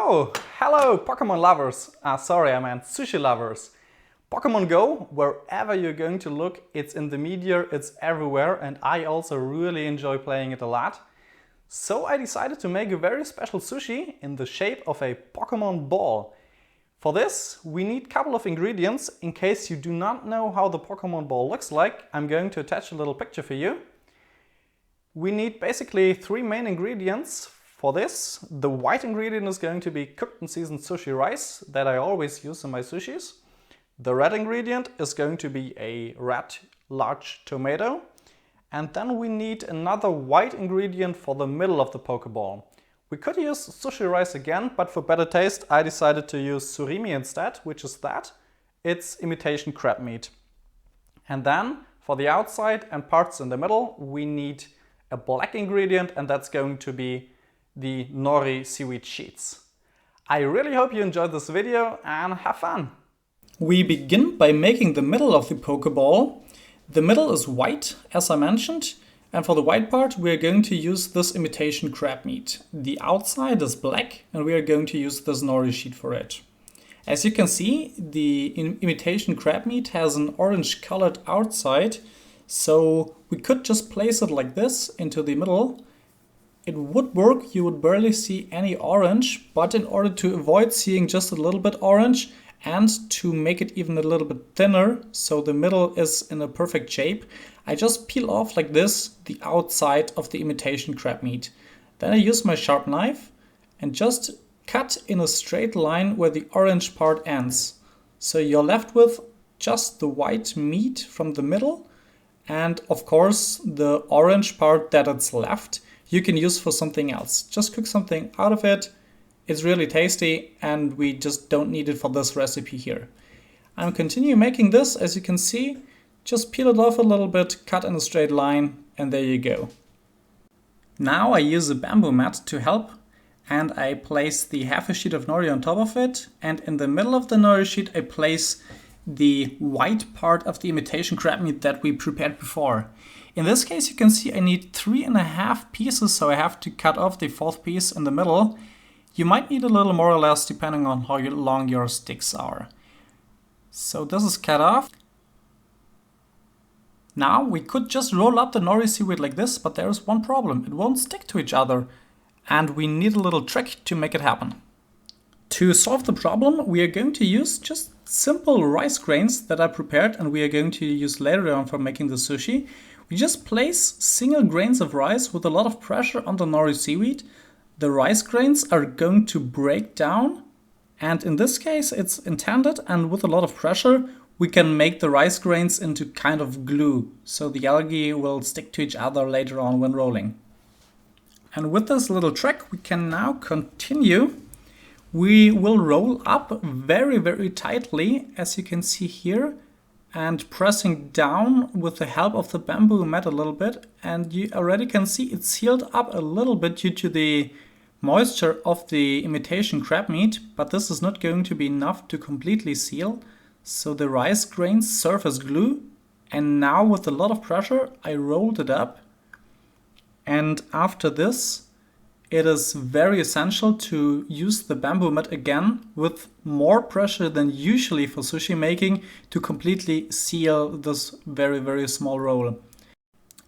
So, hello Pokemon lovers, sorry I meant sushi lovers. Pokemon Go, wherever you're going to look, it's in the media, it's everywhere, and I also really enjoy playing it a lot. So I decided to make a very special sushi in the shape of a Pokemon ball. For this we need a couple of ingredients. In case you do not know how the Pokemon ball looks like, I'm going to attach a little picture for you. We need basically three main ingredients. For this, the white ingredient is going to be cooked and seasoned sushi rice that I always use in my sushis. The red ingredient is going to be a red large tomato. And then we need another white ingredient for the middle of the Pokeball. We could use sushi rice again, but for better taste I decided to use surimi instead, which is that. It's imitation crab meat. And then for the outside and parts in the middle we need a black ingredient, and that's going to be the nori seaweed sheets. I really hope you enjoyed this video and have fun! We begin by making the middle of the Pokeball. The middle is white, as I mentioned, and for the white part we are going to use this imitation crab meat. The outside is black and we are going to use this nori sheet for it. As you can see, the imitation crab meat has an orange colored outside, so we could just place it like this into the middle. It would work, you would barely see any orange, but in order to avoid seeing just a little bit orange and to make it even a little bit thinner, so the middle is in a perfect shape, I just peel off like this the outside of the imitation crab meat. Then I use my sharp knife and just cut in a straight line where the orange part ends. So you're left with just the white meat from the middle, and of course the orange part that it's left you can use for something else. Just cook something out of it. It's really tasty and we just don't need it for this recipe here. I'm continuing making this, as you can see. Just peel it off a little bit, cut in a straight line, and there you go. Now I use a bamboo mat to help, and I place the half a sheet of nori on top of it, and in the middle of the nori sheet I place the white part of the imitation crab meat that we prepared before. In this case you can see I need 3.5 pieces, so I have to cut off the fourth piece in the middle. You might need a little more or less depending on how long your sticks are. So this is cut off. Now we could just roll up the nori seaweed like this, but there is one problem. It won't stick to each other and we need a little trick to make it happen. To solve the problem we are going to use just simple rice grains that I prepared and we are going to use later on for making the sushi. We just place single grains of rice with a lot of pressure on the nori seaweed. The rice grains are going to break down, and in this case it's intended, and with a lot of pressure we can make the rice grains into kind of glue, so the algae will stick to each other later on when rolling. And with this little trick we can now continue. We will roll up very tightly, as you can see here, and pressing down with the help of the bamboo mat a little bit, and you already can see it's sealed up a little bit due to the moisture of the imitation crab meat, but this is not going to be enough to completely seal, so the rice grains serve as glue. And now with a lot of pressure I rolled it up, and after this it is very essential to use the bamboo mat again with more pressure than usually for sushi making to completely seal this very small roll.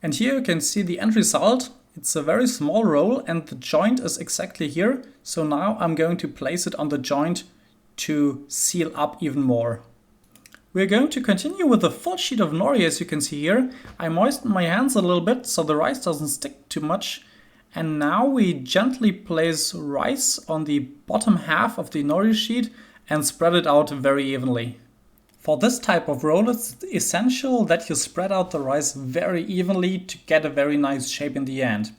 And here you can see the end result. It's a very small roll and the joint is exactly here. So now I'm going to place it on the joint to seal up even more. We're going to continue with a full sheet of nori, as you can see here. I moisten my hands a little bit so the rice doesn't stick too much. And now we gently place rice on the bottom half of the nori sheet and spread it out very evenly. For this type of roll it's essential that you spread out the rice very evenly to get a very nice shape in the end.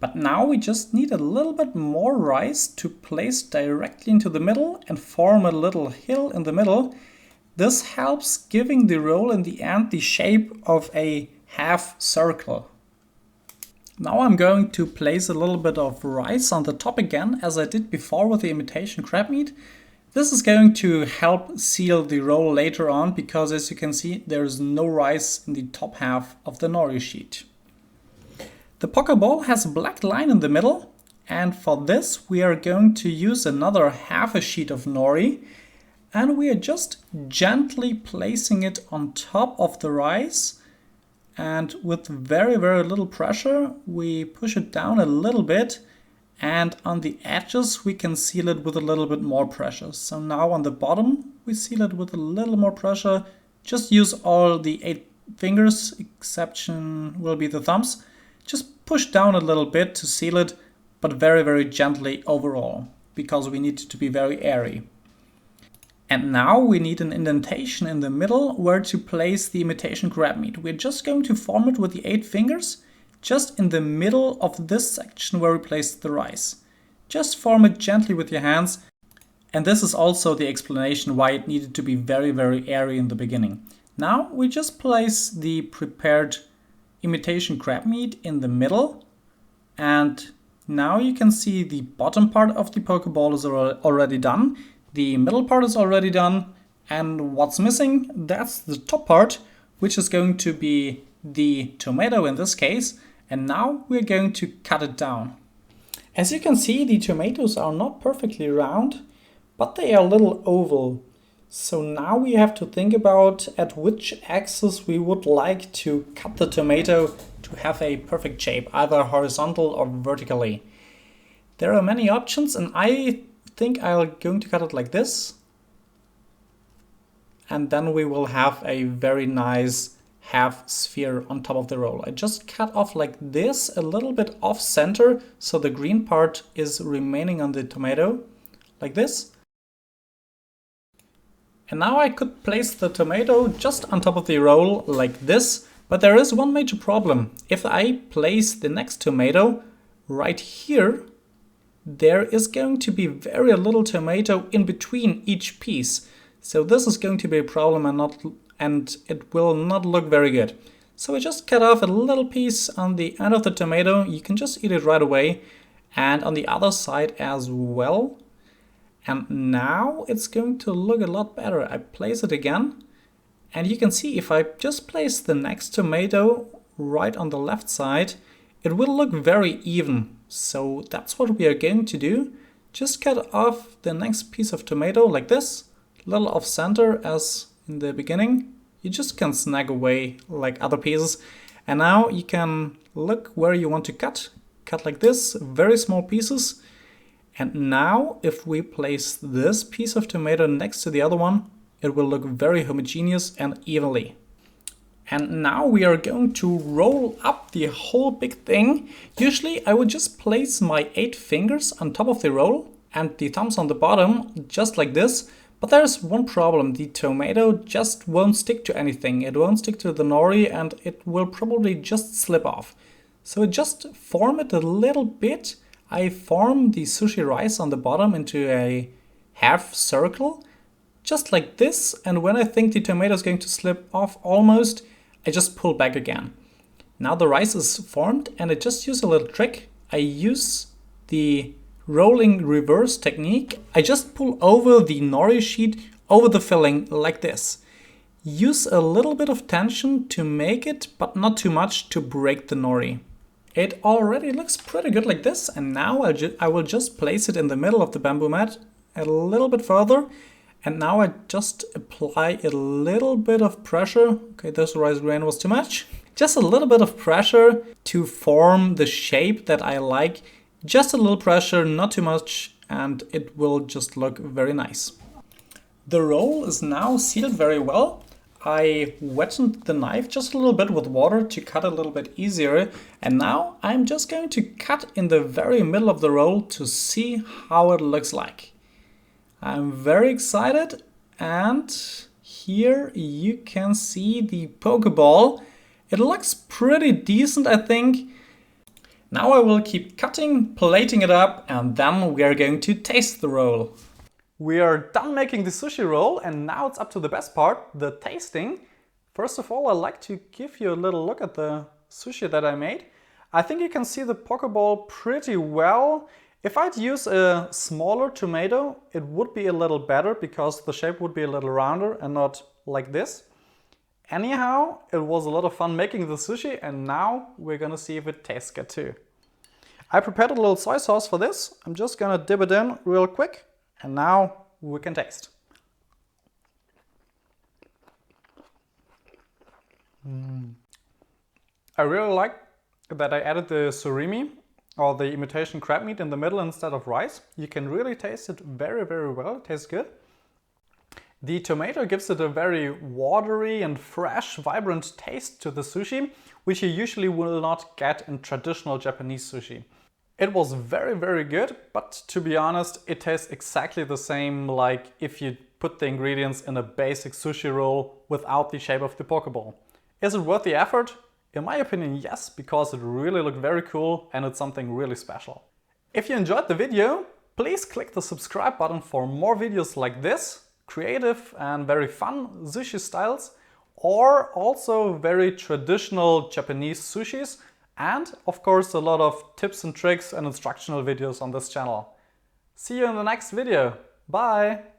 But now we just need a little bit more rice to place directly into the middle and form a little hill in the middle. This helps giving the roll in the end the shape of a half circle. Now I'm going to place a little bit of rice on the top again, as I did before with the imitation crab meat. This is going to help seal the roll later on, because as you can see there is no rice in the top half of the nori sheet. The Pokeball has a black line in the middle, And for this, we are going to use another half a sheet of nori. And we are just gently placing it on top of the rice. And with very, very little pressure, we push it down a little bit. And on the edges, we can seal it with a little bit more pressure. So now on the bottom, we seal it with a little more pressure. Just use all the 8 fingers, exception will be the thumbs. Just push down a little bit to seal it, but very, very gently overall, because we need it to be very airy. And now we need an indentation in the middle where to place the imitation crab meat. We're just going to form it with the 8 fingers, just in the middle of this section where we placed the rice. Just form it gently with your hands. And this is also the explanation why it needed to be very, very airy in the beginning. Now we just place the prepared imitation crab meat in the middle. And now you can see the bottom part of the Pokeball is already done. The middle part is already done. And what's missing? That's the top part, which is going to be the tomato in this case. And now we're going to cut it down. As you can see, the tomatoes are not perfectly round, but they are a little oval. So now we have to think about at which axis we would like to cut the tomato to have a perfect shape, either horizontal or vertically. There are many options, and I think I'm going to cut it like this. And then we will have a very nice half sphere on top of the roll. I just cut off like this, a little bit off center, so the green part is remaining on the tomato, like this. And now I could place the tomato just on top of the roll like this, but there is one major problem. If I place the next tomato right here, there is going to be very little tomato in between each piece. So this is going to be a problem and it will not look very good. So I just cut off a little piece on the end of the tomato. You can just eat it right away. And on the other side as well. And now it's going to look a lot better. I place it again. And you can see if I just place the next tomato right on the left side, it will look very even. So that's what we are going to do. Just cut off the next piece of tomato like this, a little off center as in the beginning. You just can snag away like other pieces. And now you can look where you want to cut. Cut like this, very small pieces. And now if we place this piece of tomato next to the other one, it will look very homogeneous and evenly. And now we are going to roll up the whole big thing. Usually I would just place my 8 fingers on top of the roll and the thumbs on the bottom, just like this. But there's one problem. The tomato just won't stick to anything. It won't stick to the nori and it will probably just slip off. So I just form it a little bit. I form the sushi rice on the bottom into a half circle, just like this. And when I think the tomato is going to slip off almost, I just pull back again. Now the rice is formed and I just use a little trick. I use the rolling reverse technique. I just pull over the nori sheet over the filling like this. Use a little bit of tension to make it, but not too much to break the nori. It already looks pretty good like this, and now I will just place it in the middle of the bamboo mat a little bit further. And now I just apply a little bit of pressure. Okay, this rice grain was too much. Just a little bit of pressure to form the shape that I like. Just a little pressure, not too much, and it will just look very nice. The roll is now sealed very well. I wetted the knife just a little bit with water to cut a little bit easier. And now I'm just going to cut in the very middle of the roll to see how it looks like. I'm very excited, and here you can see the Pokeball. It looks pretty decent, I think. Now I will keep cutting, plating it up, and then we are going to taste the roll. We are done making the sushi roll, and now it's up to the best part, the tasting. First of all, I'd like to give you a little look at the sushi that I made. I think you can see the Pokeball pretty well. If I'd use a smaller tomato, it would be a little better because the shape would be a little rounder and not like this. Anyhow, it was a lot of fun making the sushi, and now we're gonna see if it tastes good too. I prepared a little soy sauce for this. I'm just gonna dip it in real quick, and now we can taste. I really like that I added the surimi or the imitation crab meat in the middle instead of rice. You can really taste it very, very well. It tastes good. The tomato gives it a very watery and fresh, vibrant taste to the sushi, which you usually will not get in traditional Japanese sushi. It was very, very good, but to be honest, it tastes exactly the same like if you put the ingredients in a basic sushi roll without the shape of the Pokéball. Is it worth the effort? In my opinion, yes, because it really looked very cool and it's something really special. If you enjoyed the video, please click the subscribe button for more videos like this, creative and very fun sushi styles, or also very traditional Japanese sushis, and of course a lot of tips and tricks and instructional videos on this channel. See you in the next video. Bye!